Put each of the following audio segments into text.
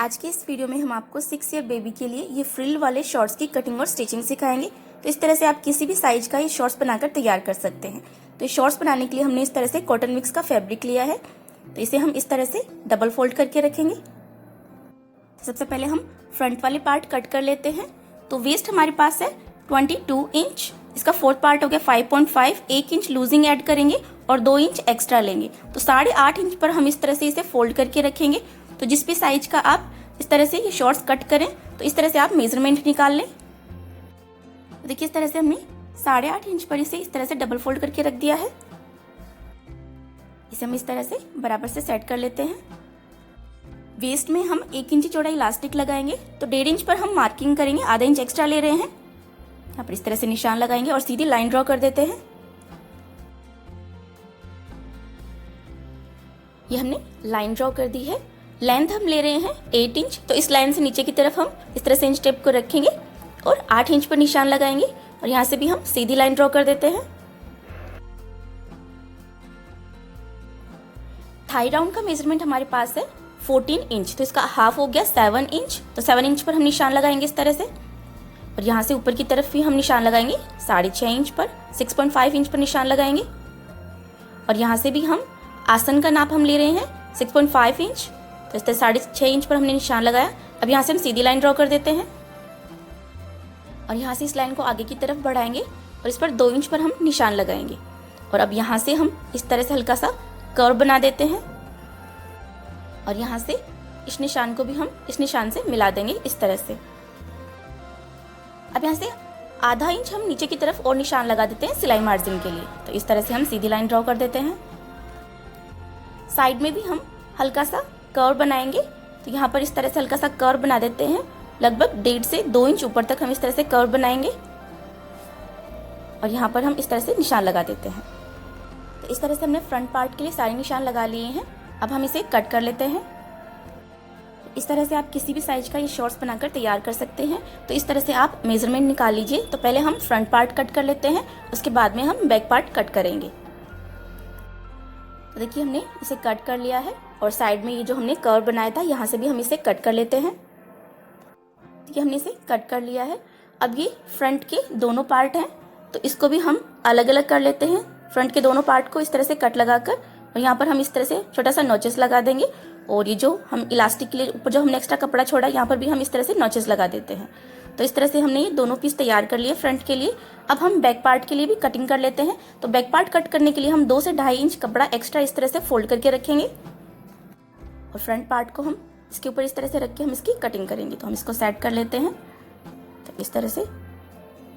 आज के इस वीडियो में हम आपको 6 ईयर बेबी के लिए ये फ्रिल वाले शॉर्ट्स की कटिंग और स्टिचिंग सिखाएंगे। तो इस तरह से आप किसी भी साइज का ये शॉर्ट्स बनाकर तैयार कर सकते हैं। तो ये शॉर्ट्स बनाने के लिए हमने इस तरह से कॉटन मिक्स का फैब्रिक लिया है। तो इसे हम इस तरह से डबल फोल्ड करके रखेंगे। सबसे पहले हम फ्रंट वाले पार्ट कट कर लेते हैं। तो वेस्ट हमारे पास है 22 इंच, इसका फोर्थ पार्ट हो गया 5.5, 1 इंच लूजिंग ऐड करेंगे और 2 इंच एक्स्ट्रा लेंगे। तो 8.5 इंच पर हम इस तरह से इसे फोल्ड करके रखेंगे। तो जिस भी साइज का आप इस तरह से ये शॉर्ट्स कट करें तो इस तरह से आप मेजरमेंट निकाल लें। तो देखिए इस तरह से हमने 8.5 इंच पर इसे इस तरह से डबल फोल्ड करके रख दिया है। इसे हम इस तरह से बराबर से सेट कर लेते हैं। वेस्ट में हम 1 इंच चौड़ा इलास्टिक लगाएंगे। तो 1.5 इंच पर हम मार्किंग करेंगे, आधा इंच एक्स्ट्रा ले रहे हैं। यहाँ पर इस तरह से निशान लगाएंगे और सीधी लाइन ड्रॉ कर देते हैं। ये हमने लाइन ड्रॉ कर दी है। लेंथ हम ले रहे हैं 8 इंच। तो इस लाइन से नीचे की तरफ हम इस तरह से इंच टेप को रखेंगे और 8 इंच पर निशान लगाएंगे और यहाँ से भी हम सीधी लाइन ड्रॉ कर देते हैं। थाई राउंड का मेजरमेंट हमारे पास है 14 इंच। तो इसका हाफ हो गया 7 इंच। तो 7 इंच पर हम निशान लगाएंगे इस तरह से और यहाँ से ऊपर की तरफ भी हम निशान लगाएंगे 6.5 इंच पर, 6.5 इंच पर निशान लगाएंगे और यहाँ से भी हम आसन का नाप हम ले रहे हैं 6.5 इंच। तो इस तरह 6.5 इंच पर हमने निशान लगाया। अब यहाँ से हम सीधी लाइन ड्रॉ कर देते हैं और यहाँ से इस लाइन को आगे की तरफ बढ़ाएंगे और इस पर 2 इंच पर हम निशान लगाएंगे और अब यहाँ से हम इस तरह से हल्का सा कर्व बना देते हैं और यहाँ से इस निशान को भी हम इस निशान से मिला देंगे इस तरह से। अब यहाँ से आधा इंच हम नीचे की तरफ और निशान लगा देते हैं सिलाई मार्जिन के लिए। तो इस तरह से हम सीधी लाइन ड्रॉ कर देते हैं। साइड में भी हम हल्का सा कर्व बनाएंगे। तो यहाँ पर इस तरह से हल्का सा कर्व बना देते हैं। लगभग 1.5 से 2 इंच ऊपर तक हम इस तरह से कर्व बनाएंगे और यहाँ पर हम इस तरह से निशान लगा देते हैं। तो इस तरह से हमने फ्रंट पार्ट के लिए सारे निशान लगा लिए हैं। अब हम इसे कट कर लेते हैं। इस तरह से आप किसी भी साइज का ये शॉर्ट्स बनाकर तैयार कर सकते हैं। तो इस तरह से आप मेजरमेंट निकाल लीजिए। तो पहले हम फ्रंट पार्ट कट कर लेते हैं, उसके बाद में हम बैक पार्ट कट करेंगे। तो देखिए हमने इसे कट कर लिया है और साइड में ये जो हमने कर्व बनाया था यहाँ से भी हम इसे कट कर लेते हैं। ठीक है, हमने इसे कट कर लिया है। अब ये फ्रंट के दोनों पार्ट हैं तो इसको भी हम अलग अलग कर लेते हैं। फ्रंट के दोनों पार्ट को इस तरह से कट लगाकर और यहाँ पर हम इस तरह से छोटा सा नोचेस लगा देंगे और ये जो हम इलास्टिक के लिए ऊपर जो हमने एक्स्ट्रा कपड़ा छोड़ा यहाँ पर भी हम इस तरह से नोचेस लगा देते हैं। तो इस तरह से हमने ये दोनों पीस तैयार कर लिए फ्रंट के लिए। अब हम बैक पार्ट के लिए भी कटिंग कर लेते हैं। तो बैक पार्ट कट करने के लिए हम 2 से 2.5 इंच कपड़ा एक्स्ट्रा इस तरह से फोल्ड करके रखेंगे और फ्रंट पार्ट को हम इसके ऊपर इस तरह से रख के हम इसकी कटिंग करेंगे। तो हम इसको सेट कर लेते हैं। तो इस तरह से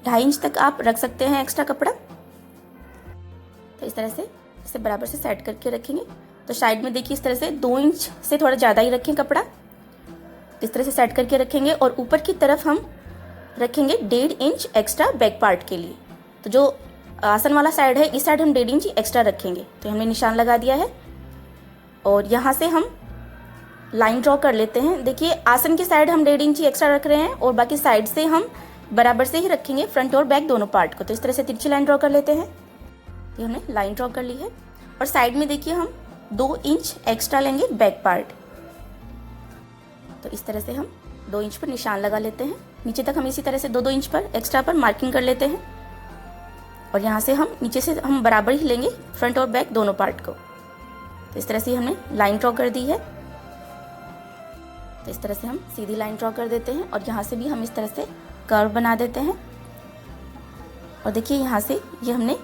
2.5 इंच तक आप रख सकते हैं एक्स्ट्रा कपड़ा। तो इस तरह से इसे बराबर से सेट करके रखेंगे। तो साइड में देखिए इस तरह से 2 इंच से थोड़ा ज़्यादा ही रखें कपड़ा। इस तरह से सेट करके रखेंगे और ऊपर की तरफ हम रखेंगे 1.5 इंच एक्स्ट्रा बैक पार्ट के लिए। तो जो आसन वाला साइड है इस साइड हम 1.5 इंच एक्स्ट्रा रखेंगे। तो हमने निशान लगा दिया है और यहाँ से हम लाइन ड्रॉ कर लेते हैं। देखिए आसन की साइड हम 1.5 इंच एक्स्ट्रा रख रहे हैं और बाकी साइड से हम बराबर से ही रखेंगे फ्रंट और बैक दोनों पार्ट को। तो इस तरह से तिरछी लाइन ड्रॉ कर लेते हैं। ये हमने लाइन ड्रॉ कर ली है और साइड में देखिए हम 2 इंच एक्स्ट्रा लेंगे बैक पार्ट। तो इस तरह से हम 2 इंच पर निशान लगा लेते हैं। नीचे तक हम इसी तरह से 2-2 इंच पर एक्स्ट्रा पर मार्किंग कर लेते हैं और यहाँ से हम नीचे से हम बराबर ही लेंगे फ्रंट और बैक दोनों पार्ट को। तो इस तरह से हमने लाइन ड्रॉ कर दी है। तो इस तरह से हम सीधी लाइन ड्रॉ कर देते हैं और यहाँ से भी हम इस तरह से कर्व बना देते हैं। और देखिए यहाँ से ये हमने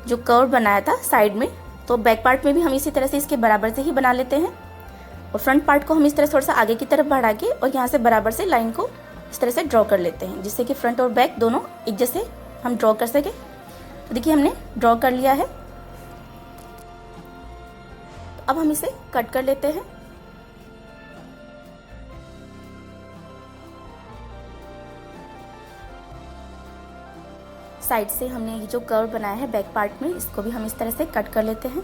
जो कर्व बनाया था साइड में, तो बैक पार्ट में भी हम इसी तरह से इसके बराबर से ही बना लेते हैं और फ्रंट पार्ट को हम इस तरह थोड़ा सा आगे की तरफ बढ़ा के और यहाँ से बराबर से लाइन को इस तरह से ड्रॉ कर लेते हैं जिससे कि फ्रंट और बैक दोनों एक जैसे हम ड्रॉ कर सके। तो देखिए हमने ड्रॉ कर लिया है। तो अब हम इसे कट कर लेते हैं। साइड से हमने ये जो कर्व बनाया है बैक पार्ट में इसको भी हम इस तरह से कट कर लेते हैं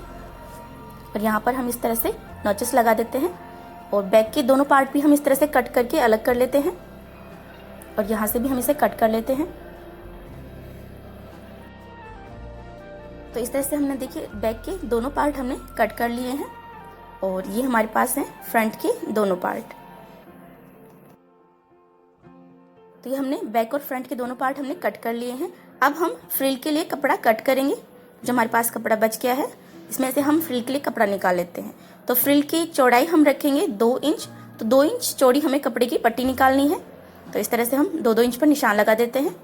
और यहाँ पर हम इस तरह से नॉचेस लगा देते हैं और बैक के दोनों पार्ट भी हम इस तरह से कट करके अलग कर लेते हैं और यहाँ से भी हम इसे कट कर लेते हैं। तो इस तरह से हमने देखिए बैक के दोनों पार्ट हमने कट कर लिए हैं और ये हमारे पास हैं फ्रंट के दोनों पार्ट। तो ये हमने बैक और फ्रंट के दोनों पार्ट हमने कट कर लिए हैं। अब हम फ्रिल के लिए कपड़ा कट करेंगे। जो हमारे पास कपड़ा बच गया है इसमें से हम फ्रिल के लिए कपड़ा निकाल लेते हैं। तो फ्रिल की चौड़ाई हम रखेंगे 2 इंच। तो 2 इंच चौड़ी हमें कपड़े की पट्टी निकालनी है। तो इस तरह से हम 2-2 इंच पर निशान लगा देते हैं।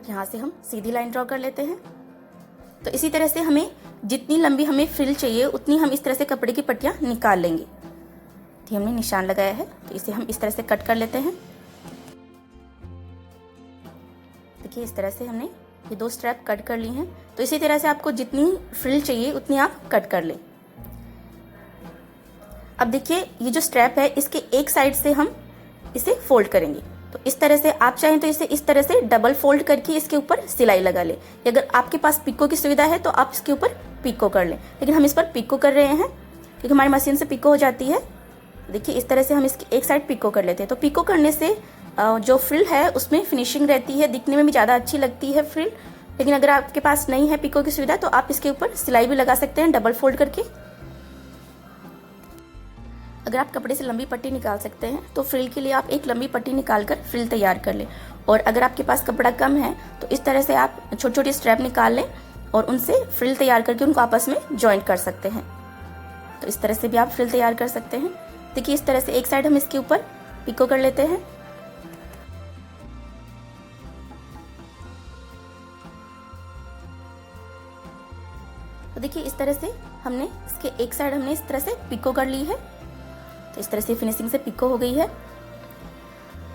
यहाँ से हम सीधी लाइन ड्रॉ कर लेते हैं। तो इसी तरह से हमें जितनी लंबी हमें फ्रिल चाहिए उतनी हम इस तरह से कपड़े की पट्टियाँ निकाल लेंगे। तो हमने निशान लगाया है, तो इसे हम इस तरह से कट कर लेते हैं। देखिए इस तरह से हमने ये 2 स्ट्रैप कट कर ली हैं। तो इसी तरह से आपको जितनी फ्रिल चाहिए उतनी आप कट कर लें। अब देखिए ये जो स्ट्रैप है इसके एक साइड से हम इसे फोल्ड करेंगे। तो इस तरह से आप चाहें तो इसे इस तरह से डबल फोल्ड करके इसके ऊपर सिलाई लगा लें। अगर आपके पास पिको की सुविधा है तो आप इसके ऊपर पिको कर लें, लेकिन हम इस पर पिको कर रहे हैं क्योंकि हमारी मशीन से पिको हो जाती है। देखिए इस तरह से हम इसकी एक साइड पिको कर लेते हैं। तो पिको करने से जो फ्रिल है उसमें फिनिशिंग रहती है, दिखने में भी ज़्यादा अच्छी लगती है फ्रिल। लेकिन अगर आपके पास नहीं है पिको की सुविधा तो आप इसके ऊपर सिलाई भी लगा सकते हैं डबल फोल्ड करके। अगर आप कपड़े से लंबी पट्टी निकाल सकते हैं तो फ्रिल के लिए आप एक लंबी पट्टी निकाल कर फ्रिल तैयार कर लें। और अगर आपके पास कपड़ा कम है तो इस तरह से आप छोटी छोटी स्ट्रैप निकाल लें और उनसे फ्रिल तैयार करके उनको आपस में जॉइंट कर सकते हैं। तो इस तरह से भी आप फ्रिल तैयार कर सकते हैं। देखिए इस तरह से एक साइड हम इसके ऊपर पिको कर लेते हैं। तो देखिए इस तरह से हमने इसके एक साइड हमने इस तरह से पिको कर ली है। तो इस तरह से फिनिशिंग से पिको हो गई है।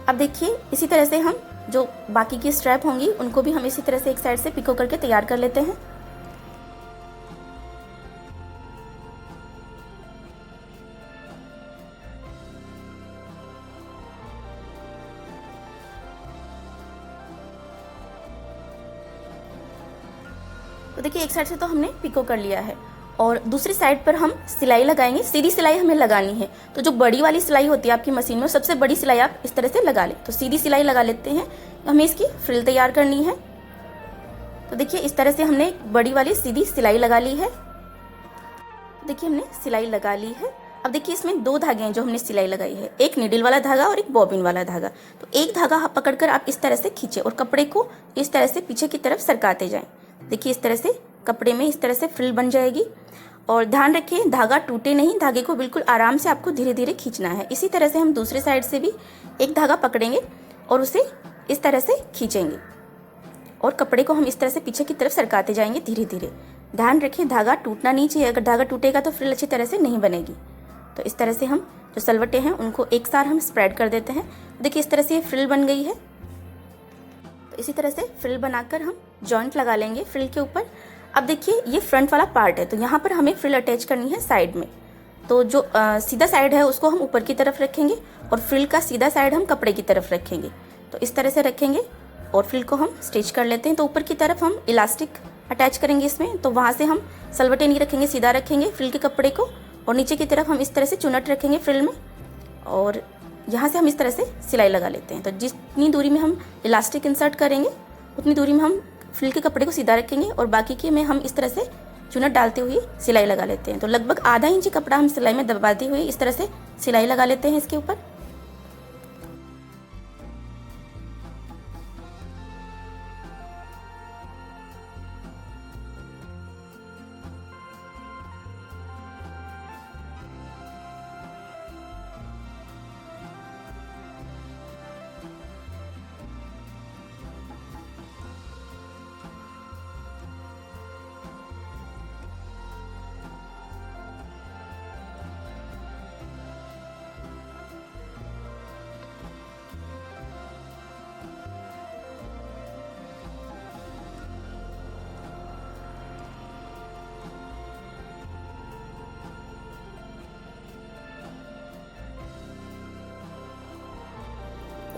अब देखिए इसी तरह से हम जो बाकी की स्ट्रैप होंगी उनको भी हम इसी तरह से एक साइड से पिको करके तैयार कर लेते हैं। तो देखिए एक साइड से तो हमने पिको कर लिया है और दूसरी साइड पर हम सिलाई लगाएंगे। सीधी सिलाई हमें लगानी है। तो जो बड़ी वाली सिलाई होती है आपकी मशीन में सबसे बड़ी सिलाई आप इस तरह से लगा लें। तो सीधी सिलाई लगा लेते हैं। हमें इसकी फ्रिल तैयार करनी है। तो देखिए इस तरह से हमने बड़ी वाली सीधी सिलाई लगा ली है। देखिए हमने सिलाई लगा ली है। अब देखिए इसमें 2 धागे हैं जो हमने सिलाई लगाई है, एक नीडल वाला धागा और एक बॉबिन वाला धागा। तो एक धागा पकड़कर आप इस तरह से खींचे और कपड़े को इस तरह से पीछे की तरफ सरकाते जाएं। देखिए इस तरह से कपड़े में इस तरह से फ्रिल बन जाएगी। और ध्यान रखिए धागा टूटे नहीं, धागे को बिल्कुल आराम से आपको धीरे धीरे खींचना है। इसी तरह से हम दूसरे साइड से भी एक धागा पकड़ेंगे और उसे इस तरह से खींचेंगे और कपड़े को हम इस तरह से पीछे की तरफ सरकाते जाएंगे धीरे धीरे। ध्यान रखिए धागा टूटना नहीं चाहिए, अगर धागा टूटेगा तो फ्रिल अच्छी तरह से नहीं बनेगी। तो इस तरह से हम जो सलवटें हैं उनको एक साथ हम स्प्रेड कर देते हैं। देखिए इस तरह से ये फ्रिल बन गई है। तो इसी तरह से फ्रिल बनाकर हम जॉइंट लगा लेंगे फ्रिल के ऊपर। अब देखिए ये फ्रंट वाला पार्ट है, तो यहाँ पर हमें फ्रिल अटैच करनी है साइड में। तो जो सीधा साइड है उसको हम ऊपर की तरफ रखेंगे और फ्रिल का सीधा साइड हम कपड़े की तरफ रखेंगे। तो इस तरह से रखेंगे और फ्रिल को हम स्टिच कर लेते हैं। तो ऊपर की तरफ हम इलास्टिक अटैच करेंगे इसमें, तो वहाँ से हम सलवटें नहीं रखेंगे, सीधा रखेंगे फ्रिल के कपड़े को। और नीचे की तरफ हम इस तरह से चुनट रखेंगे फ्रिल में और यहाँ से हम इस तरह से सिलाई लगा लेते हैं। तो जितनी दूरी में हम इलास्टिक इंसर्ट करेंगे उतनी दूरी में हम फ्रिल के कपड़े को सीधा रखेंगे और बाकी के में हम इस तरह से चुनट डालते हुए सिलाई लगा लेते हैं। तो लगभग आधा इंच कपड़ा हम सिलाई में दबाते हुए इस तरह से सिलाई लगा लेते हैं इसके ऊपर।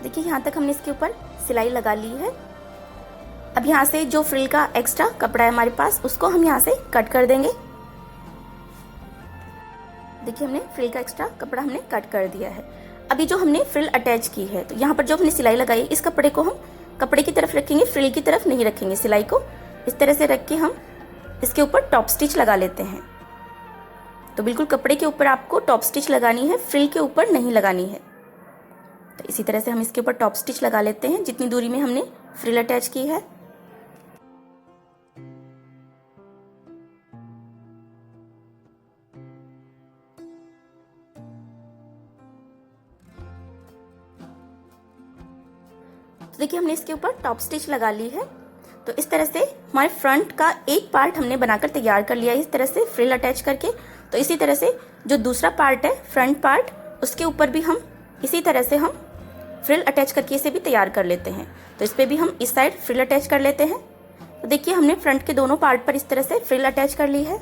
देखिए यहाँ तक हमने इसके ऊपर सिलाई लगा ली है। अब यहाँ से जो फ्रिल का एक्स्ट्रा कपड़ा है हमारे पास उसको हम यहाँ से कट कर देंगे। देखिए हमने फ्रिल का एक्स्ट्रा कपड़ा हमने कट कर दिया है। अभी जो हमने फ्रिल अटैच की है तो यहाँ पर जो हमने सिलाई लगाई इस कपड़े को हम कपड़े की तरफ रखेंगे, फ्रिल की तरफ नहीं रखेंगे। सिलाई को इस तरह से रख के हम इसके ऊपर टॉप स्टिच लगा लेते हैं। तो बिल्कुल कपड़े के ऊपर आपको टॉप स्टिच लगानी है, फ्रिल के ऊपर नहीं लगानी है। तो तो इसी तरह से हम इसके ऊपर टॉप स्टिच लगा लेते हैं जितनी दूरी में हमने फ्रिल अटैच की है। तो देखिए हमने इसके ऊपर टॉप स्टिच लगा ली है। तो इस तरह से हमारे फ्रंट का एक पार्ट हमने बनाकर तैयार कर लिया है इस तरह से फ्रिल अटैच करके। तो इसी तरह से जो दूसरा पार्ट है फ्रंट पार्ट, उसके ऊपर भी हम इसी तरह से हम फ्रिल अटैच करके इसे भी तैयार कर लेते हैं। तो इस पे भी हम इस साइड फ्रिल अटैच कर लेते हैं। तो देखिए हमने फ्रंट के दोनों पार्ट पर इस तरह से फ्रिल अटैच कर ली है।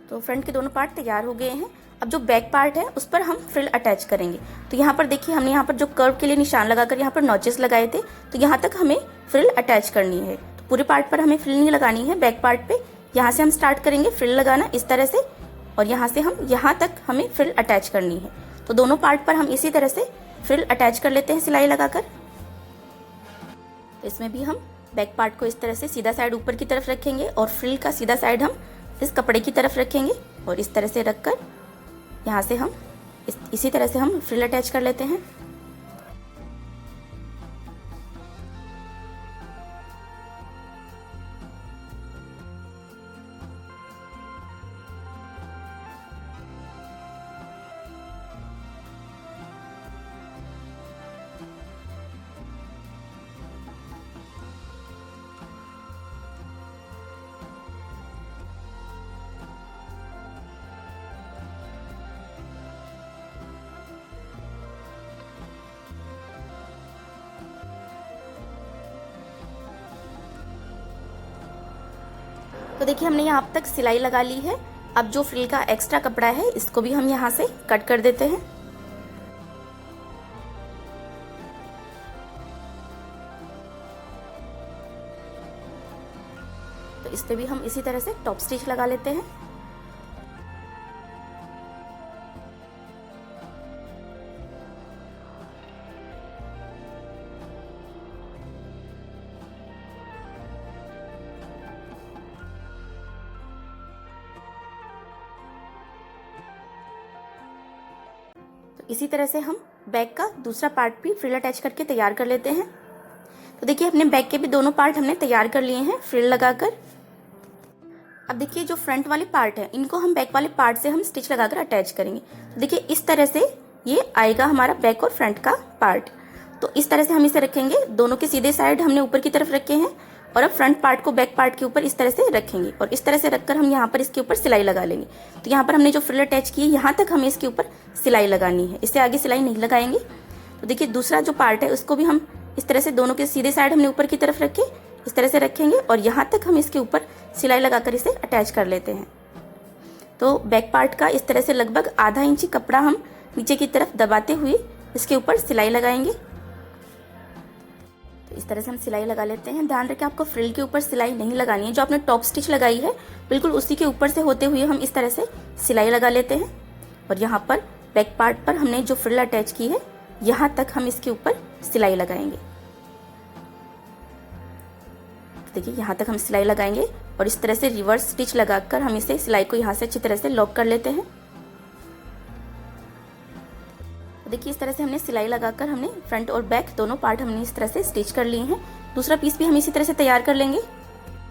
तो फ्रंट के दोनों पार्ट तैयार हो गए हैं। अब जो बैक पार्ट है उस पर हम फ्रिल अटैच करेंगे। तो यहाँ पर देखिए हमने यहाँ पर जो कर्व के लिए निशान लगाकर यहाँ पर नॉचेस लगाए थे, तो यहाँ तक हमें फ्रिल अटैच करनी है। तो पूरे पार्ट पर हमें फ्रिल नहीं लगानी है, बैक पार्ट पे यहाँ से हम स्टार्ट करेंगे फ्रिल लगाना इस तरह से, और यहाँ से हम यहाँ तक हमें फ्रिल अटैच करनी है। तो दोनों पार्ट पर हम इसी तरह से फ्रिल अटैच कर लेते हैं सिलाई लगाकर। तो इसमें भी हम बैक पार्ट को इस तरह से सीधा साइड ऊपर की तरफ रखेंगे और फ्रिल का सीधा साइड हम इस कपड़े की तरफ रखेंगे और इस तरह से रखकर यहाँ से हम इसी तरह से हम फ्रिल अटैच कर लेते हैं। तो देखिए हमने यहाँ तक सिलाई लगा ली है। अब जो फ्रिल का एक्स्ट्रा कपड़ा है इसको भी हम यहाँ से कट कर देते हैं। तो इस पे भी हम इसी तरह से टॉप स्टिच लगा लेते हैं। इसी तरह से हम बैक का दूसरा पार्ट भी फ्रिल अटैच करके तैयार कर लेते हैं। तो देखिए अपने बैक के भी दोनों पार्ट हमने तैयार कर लिए हैं फ्रिल लगाकर। अब देखिए जो फ्रंट वाले पार्ट है इनको हम बैक वाले पार्ट से हम स्टिच लगाकर अटैच करेंगे। तो देखिए इस तरह से ये आएगा हमारा बैक और फ्रंट का पार्ट। तो इस तरह से हम इसे रखेंगे, दोनों के सीधे साइड हमने ऊपर की तरफ रखे हैं और अब फ्रंट पार्ट को बैक पार्ट के ऊपर इस तरह से रखेंगे और इस तरह से रखकर हम यहाँ पर इसके ऊपर सिलाई लगा लेंगे। तो यहाँ पर हमने जो फ्रिल अटैच की है यहाँ तक हमें इसके ऊपर सिलाई लगानी है, इससे आगे सिलाई नहीं लगाएंगे। तो देखिए दूसरा जो पार्ट है उसको भी हम इस तरह से दोनों के सीधे साइड हमने ऊपर की तरफ रखे, इस तरह से रखेंगे और यहाँ तक हम इसके ऊपर सिलाई लगाकर इसे अटैच कर लेते हैं। तो बैक पार्ट का इस तरह से लगभग आधा इंची कपड़ा हम नीचे की तरफ दबाते हुए इसके ऊपर सिलाई लगाएंगे। तो इस तरह से हम सिलाई लगा लेते हैं। ध्यान रखें आपको फ्रिल के ऊपर सिलाई नहीं लगानी है, जो आपने टॉप स्टिच लगाई है बिल्कुल उसी के ऊपर से होते हुए हम इस तरह से सिलाई लगा लेते हैं और यहाँ पर बैक पार्ट पर हमने जो फ्रिल अटैच की है यहाँ तक हम इसके ऊपर सिलाई लगाएंगे। देखिए यहाँ तक हम सिलाई लगाएंगे और इस तरह से रिवर्स स्टिच लगाकर हम इसे सिलाई को यहाँ से अच्छी तरह से लॉक कर लेते हैं। देखिए इस तरह से हमने सिलाई लगाकर हमने फ्रंट और बैक दोनों पार्ट हमने इस तरह से स्टिच कर लिए हैं। दूसरा पीस भी हम इसी तरह से तैयार कर लेंगे।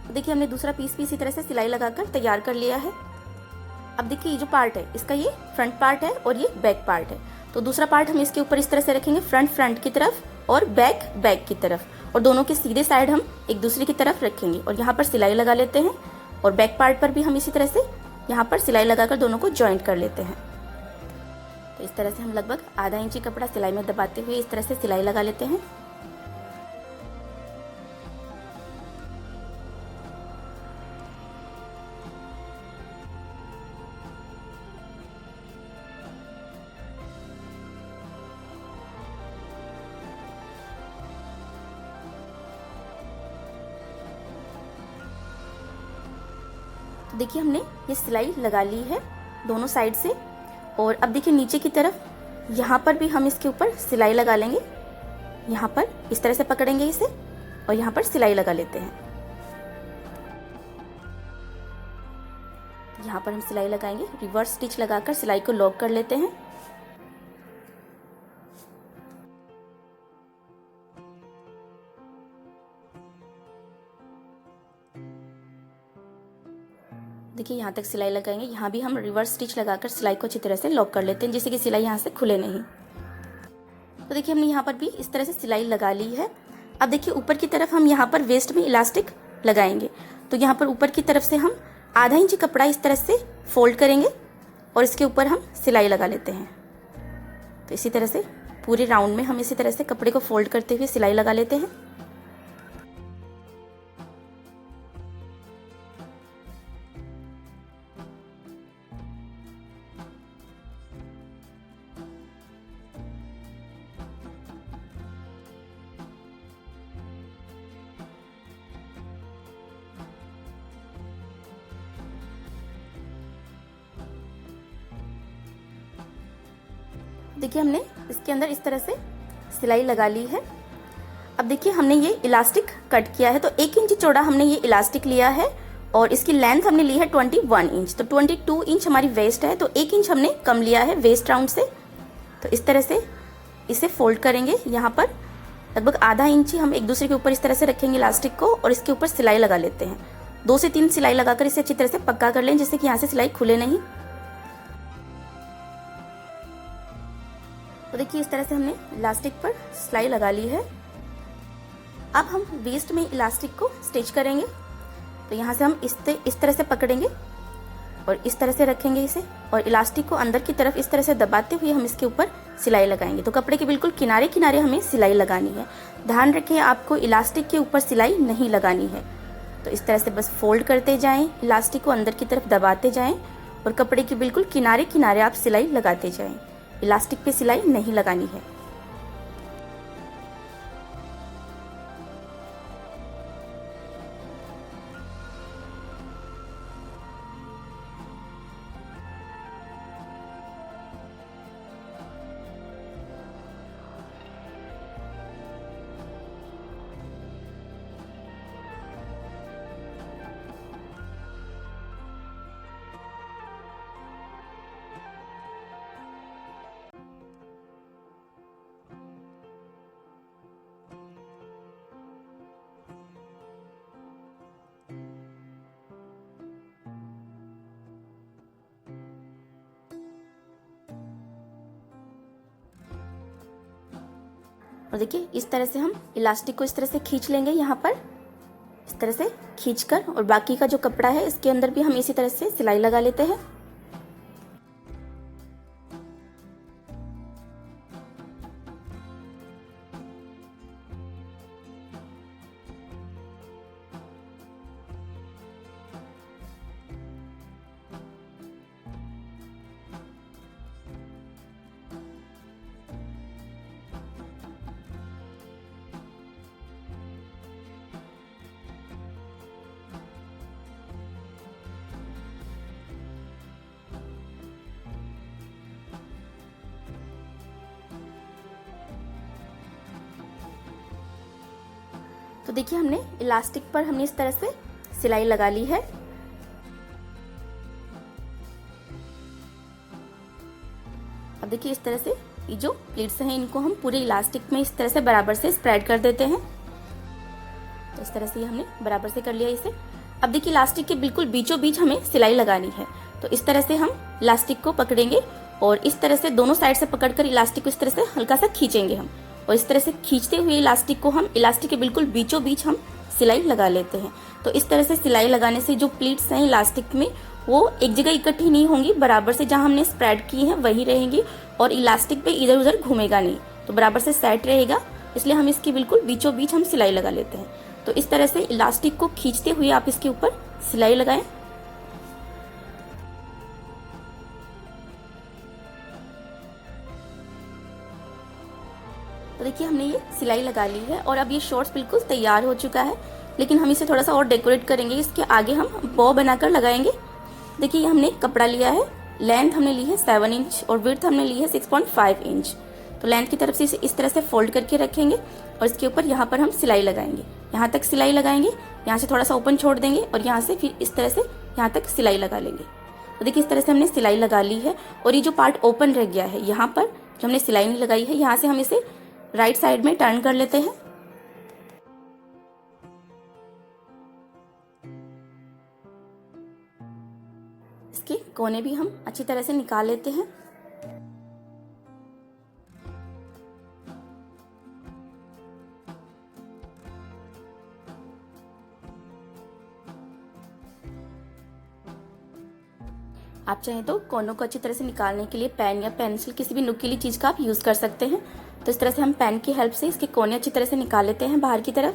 देखिए हमने दूसरा पीस भी इसी तरह से सिलाई लगाकर तैयार कर लिया है। अब देखिए ये जो पार्ट है इसका ये फ्रंट पार्ट है और ये बैक पार्ट है। तो दूसरा पार्ट हम इसके ऊपर इस तरह से रखेंगे, फ्रंट की तरफ और बैक की तरफ, और दोनों के सीधे साइड हम एक दूसरे की तरफ रखेंगे और यहाँ पर सिलाई लगा लेते हैं और बैक पार्ट पर भी हम इसी तरह से यहाँ पर सिलाई लगाकर दोनों को ज्वाइंट कर लेते हैं। तो इस तरह से हम लगभग आधा इंची कपड़ा सिलाई में दबाते हुए इस तरह से सिलाई लगा लेते हैं। तो देखिए हमने ये सिलाई लगा ली है दोनों साइड से, और अब देखिए नीचे की तरफ यहाँ पर भी हम इसके ऊपर सिलाई लगा लेंगे। यहाँ पर इस तरह से पकड़ेंगे इसे और यहाँ पर सिलाई लगा लेते हैं। यहाँ पर हम सिलाई लगाएंगे, रिवर्स स्टिच लगाकर सिलाई को लॉक कर लेते हैं। देखिए यहाँ तक सिलाई लगाएंगे, यहाँ भी हम रिवर्स स्टिच लगाकर सिलाई को अच्छी तरह से लॉक कर लेते हैं जिससे कि सिलाई यहाँ से खुले नहीं। तो देखिए हमने यहाँ पर भी इस तरह से सिलाई लगा ली है। अब देखिए ऊपर की तरफ हम यहाँ पर वेस्ट में इलास्टिक लगाएंगे। तो यहाँ पर ऊपर की तरफ से हम आधा इंच कपड़ा इस तरह से फोल्ड करेंगे और इसके ऊपर हम सिलाई लगा लेते हैं। तो इसी तरह से पूरे राउंड में हम इसी तरह से कपड़े को फोल्ड करते हुए सिलाई लगा लेते हैं। देखिए हमने इसके अंदर इस तरह से सिलाई लगा ली है। अब देखिए हमने ये इलास्टिक कट किया है। तो 1 इंच चौड़ा हमने ये इलास्टिक लिया है और इसकी लेंथ हमने ली है 21 इंच। तो 22 इंच हमारी वेस्ट है, तो 1 इंच हमने कम लिया है वेस्ट राउंड से। तो इस तरह से इसे फोल्ड करेंगे। यहाँ पर लगभग आधा इंच ही हम एक दूसरे के ऊपर इस तरह से रखेंगे इलास्टिक को और इसके ऊपर सिलाई लगा लेते हैं। 2 से 3 सिलाई लगाकर इसे अच्छी तरह से पक्का कर लें जिससे कि यहाँ से सिलाई खुले नहीं। तो देखिए इस तरह से हमने इलास्टिक पर सिलाई लगा ली है। अब हम वेस्ट में इलास्टिक को स्टिच करेंगे। तो यहाँ से हम इस तरह से पकड़ेंगे और इस तरह से रखेंगे इसे और इलास्टिक को अंदर की तरफ इस तरह से दबाते हुए हम इसके ऊपर सिलाई लगाएंगे। तो कपड़े के बिल्कुल किनारे किनारे हमें सिलाई लगानी है। ध्यान रखें आपको इलास्टिक के ऊपर सिलाई नहीं लगानी है। तो इस तरह से बस फोल्ड करते जाएं, इलास्टिक को अंदर की तरफ दबाते जाएं और कपड़े के बिल्कुल किनारे किनारे आप सिलाई लगाते जाएं। इलास्टिक पे सिलाई नहीं लगानी है। और देखिए इस तरह से हम इलास्टिक को इस तरह से खींच लेंगे। यहाँ पर इस तरह से खींचकर और बाकी का जो कपड़ा है इसके अंदर भी हम इसी तरह से सिलाई लगा लेते हैं। तो देखिए हमने इलास्टिक पर हमने इस तरह से सिलाई लगा ली है। अब देखिए इस तरह से ये जो प्लीट्स हैं इनको हम पूरे इलास्टिक में इस तरह से बराबर से स्प्रेड कर देते हैं। तो इस तरह से ये हमने बराबर से कर लिया इसे। अब देखिए इलास्टिक के बिल्कुल बीचों बीच हमें सिलाई लगानी है। तो इस तरह से हम इलास्टिक को पकड़ेंगे और इस तरह से दोनों साइड से पकड़कर इलास्टिक को इस तरह से हल्का सा खींचेंगे हम, और इस तरह से खींचते हुए इलास्टिक को हम इलास्टिक के बिल्कुल बीचों बीच हम सिलाई लगा लेते हैं। तो इस तरह से सिलाई लगाने से जो प्लीट्स हैं इलास्टिक में वो एक जगह इकट्ठी नहीं होंगी, बराबर से जहां हमने स्प्रेड की है वही रहेंगी और इलास्टिक पे इधर उधर घूमेगा नहीं, तो बराबर से सेट रहेगा। इसलिए हम इसकी बिल्कुल बीचों बीच हम सिलाई लगा लेते हैं। तो इस तरह से इलास्टिक को खींचते हुए आप इसके ऊपर सिलाई लगाएं। तो देखिए हमने ये सिलाई लगा ली है और अब ये शॉर्ट्स बिल्कुल तैयार हो चुका है, लेकिन हम इसे थोड़ा सा और डेकोरेट करेंगे। इसके आगे हम बॉ बनाकर लगाएंगे। देखिए ये हमने कपड़ा लिया है, लेंथ हमने ली है 7 इंच और विड्थ हमने ली है 6.5 इंच। तो लेंथ की तरफ से इसे इस तरह से फोल्ड करके रखेंगे और इसके ऊपर यहाँ पर हम सिलाई लगाएंगे। यहाँ तक सिलाई लगाएंगे, यहाँ से थोड़ा सा ओपन छोड़ देंगे और यहाँ से फिर इस तरह से यहाँ तक सिलाई लगा लेंगे। तो देखिए इस तरह से हमने सिलाई लगा ली है और ये जो पार्ट ओपन रह गया है यहाँ पर जो हमने सिलाई नहीं लगाई है, यहाँ से हम इसे राइट साइड में टर्न कर लेते हैं। कोने भी हम अच्छी तरह से निकाल लेते हैं। आप चाहें तो कोनों को अच्छी तरह से निकालने के लिए पेन या पेंसिल, किसी भी नुकीली चीज़ का आप यूज़ कर सकते हैं। तो इस तरह से हम पेन की हेल्प से इसके कोने अच्छी तरह से निकाल लेते हैं बाहर की तरफ।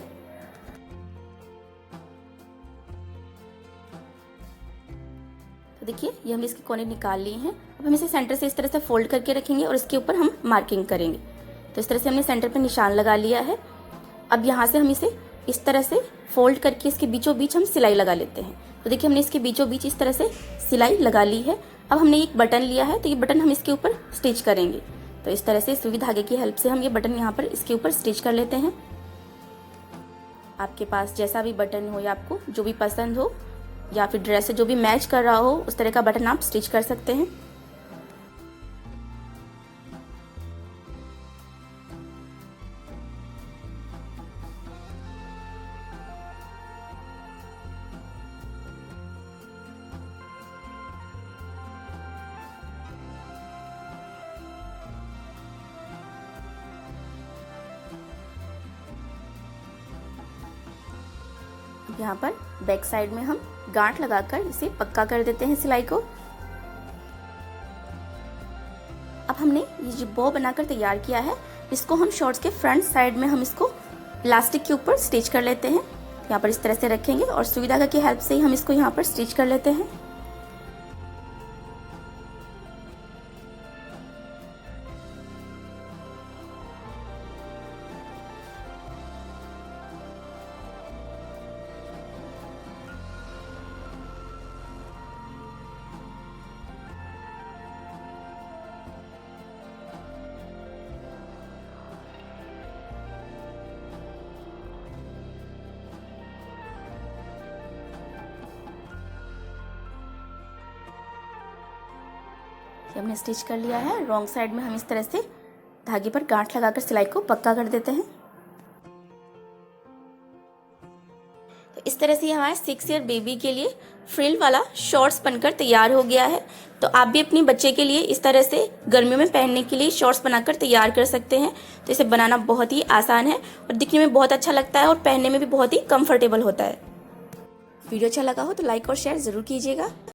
तो देखिए ये हमने इसके कोने निकाल लिए हैं। अब हम इसे सेंटर से इस तरह से फोल्ड करके रखेंगे और इसके ऊपर हम मार्किंग करेंगे। तो इस तरह से हमने सेंटर पर निशान लगा लिया है। अब यहाँ से हम इसे इस तरह से फोल्ड करके इसके बीचों बीच हम सिलाई लगा लेते हैं। तो देखिए हमने इसके बीचों बीच इस तरह से सिलाई लगा ली है। अब हमने एक बटन लिया है, तो ये बटन हम इसके ऊपर स्टिच करेंगे। तो इस तरह से सुई धागे की हेल्प से हम ये बटन यहाँ पर इसके ऊपर स्टिच कर लेते हैं। आपके पास जैसा भी बटन हो या आपको जो भी पसंद हो या फिर ड्रेस से जो भी मैच कर रहा हो, उस तरह का बटन आप स्टिच कर सकते हैं। यहाँ पर बैक साइड में हम गांठ लगाकर इसे पक्का कर देते हैं सिलाई को। अब हमने ये जो बॉ बनाकर तैयार किया है, इसको हम शॉर्ट्स के फ्रंट साइड में हम इसको इलास्टिक के ऊपर स्टिच कर लेते हैं। यहाँ पर इस तरह से रखेंगे और सुई धागा की हेल्प से ही हम इसको यहाँ पर स्टिच कर लेते हैं। ये हमने स्टिच कर लिया है। रॉन्ग साइड में हम इस तरह से धागे पर गांठ लगाकर सिलाई को पक्का कर देते हैं। तो इस तरह से हमारे 6 ईयर बेबी के लिए फ्रिल वाला शॉर्ट्स बनकर तैयार हो गया है। तो आप भी अपने बच्चे के लिए इस तरह से गर्मियों में पहनने के लिए शॉर्ट्स बनाकर तैयार कर सकते हैं। तो इसे बनाना बहुत ही आसान है और दिखने में बहुत अच्छा लगता है और पहनने में भी बहुत ही कंफर्टेबल होता है। वीडियो अच्छा लगा हो तो लाइक और शेयर ज़रूर कीजिएगा।